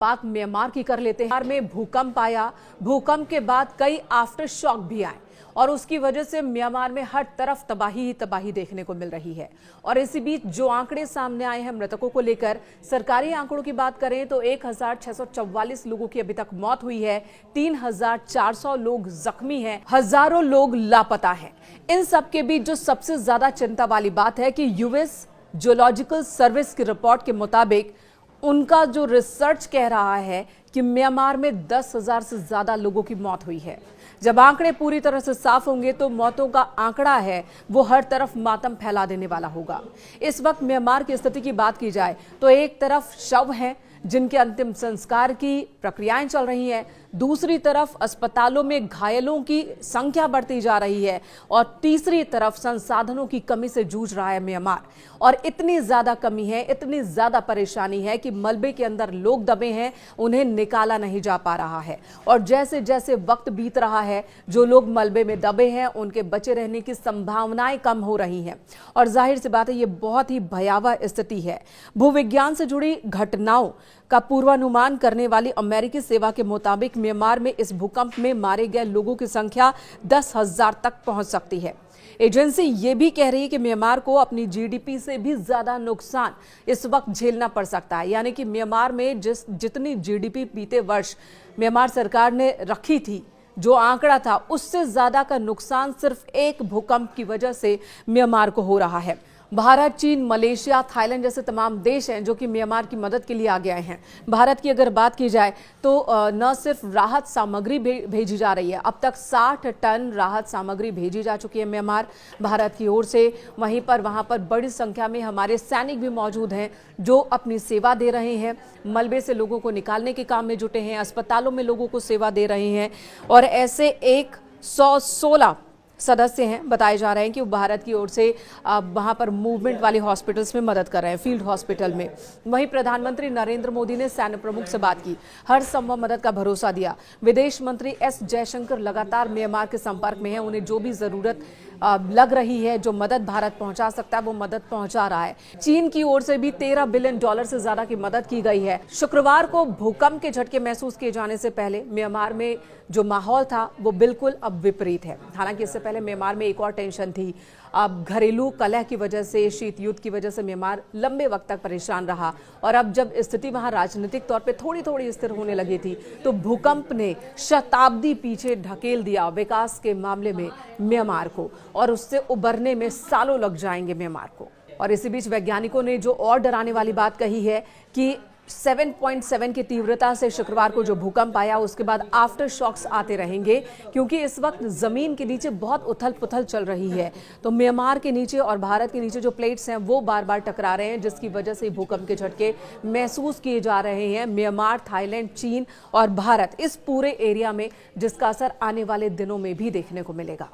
बात म्यांमार की कर लेते हैं। में भूकंप आया, भूकंप के बाद कई आफ्टर शॉक भी आए और उसकी वजह से म्यांमार में हर तरफ तबाही ही तबाही देखने को मिल रही है। और इसी बीच जो आंकड़े सामने आए हैं मृतकों को लेकर, सरकारी आंकड़ों की बात करें तो 1644 लोगों की अभी तक मौत हुई है, 3400 लोग जख्मी हैं, हजारों लोग लापता हैं। इन सब के बीच जो सबसे ज्यादा चिंता वाली बात है कि यूएस जियोलॉजिकल सर्विस की रिपोर्ट के मुताबिक उनका जो रिसर्च कह रहा है कि म्यांमार में 10,000 से ज्यादा लोगों की मौत हुई है। जब आंकड़े पूरी तरह से साफ होंगे तो मौतों का आंकड़ा है वो हर तरफ मातम फैला देने वाला होगा। इस वक्त म्यांमार की स्थिति की बात की जाए तो एक तरफ शव हैं जिनके अंतिम संस्कार की प्रक्रियाएं चल रही हैं, दूसरी तरफ अस्पतालों में घायलों की संख्या बढ़ती जा रही है और तीसरी तरफ संसाधनों की कमी से जूझ रहा है म्यांमार। और इतनी ज्यादा कमी है, इतनी ज्यादा परेशानी है कि मलबे के अंदर लोग दबे हैं, उन्हें निकाला नहीं जा पा रहा है। और जैसे जैसे वक्त बीत रहा है, जो लोग मलबे में दबे हैं उनके बचे रहने की संभावनाएं कम हो रही हैं। और जाहिर सी बात है ये बहुत ही भयावह स्थिति है। भूविज्ञान से जुड़ी घटनाओं का पूर्वानुमान करने वाली अमेरिकी सेवा के मुताबिक म्यांमार में इस भूकंप में मारे गए लोगों की संख्या 10,000 तक पहुंच सकती है। एजेंसी ये भी कह रही है कि म्यांमार को अपनी जीडीपी से भी ज्यादा नुकसान इस वक्त झेलना पड़ सकता है। यानी कि म्यांमार में जितनी जीडीपी बीते वर्ष म्यांमार सरकार ने रखी थी, जो आंकड़ा था, उससे ज्यादा का नुकसान सिर्फ एक भूकंप की वजह से म्यांमार को हो रहा है। भारत, चीन, मलेशिया, थाईलैंड जैसे तमाम देश हैं जो कि म्यांमार की मदद के लिए आगे आए हैं। भारत की अगर बात की जाए तो न सिर्फ राहत सामग्री भेजी जा रही है, अब तक 60 टन राहत सामग्री भेजी जा चुकी है म्यांमार भारत की ओर से। वहीं पर वहां पर बड़ी संख्या में हमारे सैनिक भी मौजूद हैं जो अपनी सेवा दे रहे हैं, मलबे से लोगों को निकालने के काम में जुटे हैं, अस्पतालों में लोगों को सेवा दे रहे हैं। और ऐसे 116 सदस्य हैं, बताए जा रहे हैं कि वो भारत की ओर से वहां पर मूवमेंट वाले हॉस्पिटल्स में मदद कर रहे हैं, फील्ड हॉस्पिटल में। वहीं प्रधानमंत्री नरेंद्र मोदी ने सैन्य प्रमुख से बात की, हर संभव मदद का भरोसा दिया। विदेश मंत्री एस जयशंकर लगातार म्यांमार के संपर्क में हैं, उन्हें जो भी जरूरत लग रही है, जो मदद भारत पहुंचा सकता है वो मदद पहुंचा रहा है। चीन की ओर से भी $13 बिलियन से ज्यादा की मदद की गई है। शुक्रवार को भूकंप के झटके महसूस किए जाने से पहले म्यांमार में जो माहौल था वो बिल्कुल अब विपरीत है। हालांकि इससे पहले म्यांमार में एक और टेंशन थी। अब घरेलू कलह की वजह से, शीत युद्ध की वजह से म्यांमार लंबे वक्त तक परेशान रहा। और अब जब स्थिति वहां राजनीतिक तौर पे थोड़ी थोड़ी स्थिर होने लगी थी तो भूकंप ने शताब्दी पीछे ढकेल दिया विकास के मामले में म्यांमार को, और उससे उबरने में सालों लग जाएंगे म्यांमार को। और इसी बीच वैज्ञानिकों ने जो और डराने वाली बात कही है कि 7.7 की तीव्रता से शुक्रवार को जो भूकंप आया उसके बाद आफ्टर शॉक्स आते रहेंगे, क्योंकि इस वक्त जमीन के नीचे बहुत उथल पुथल चल रही है। तो म्यांमार के नीचे और भारत के नीचे जो प्लेट्स हैं वो बार बार टकरा रहे हैं, जिसकी वजह से भूकंप के झटके महसूस किए जा रहे हैं म्यांमार, थाईलैंड, चीन और भारत, इस पूरे एरिया में, जिसका असर आने वाले दिनों में भी देखने को मिलेगा।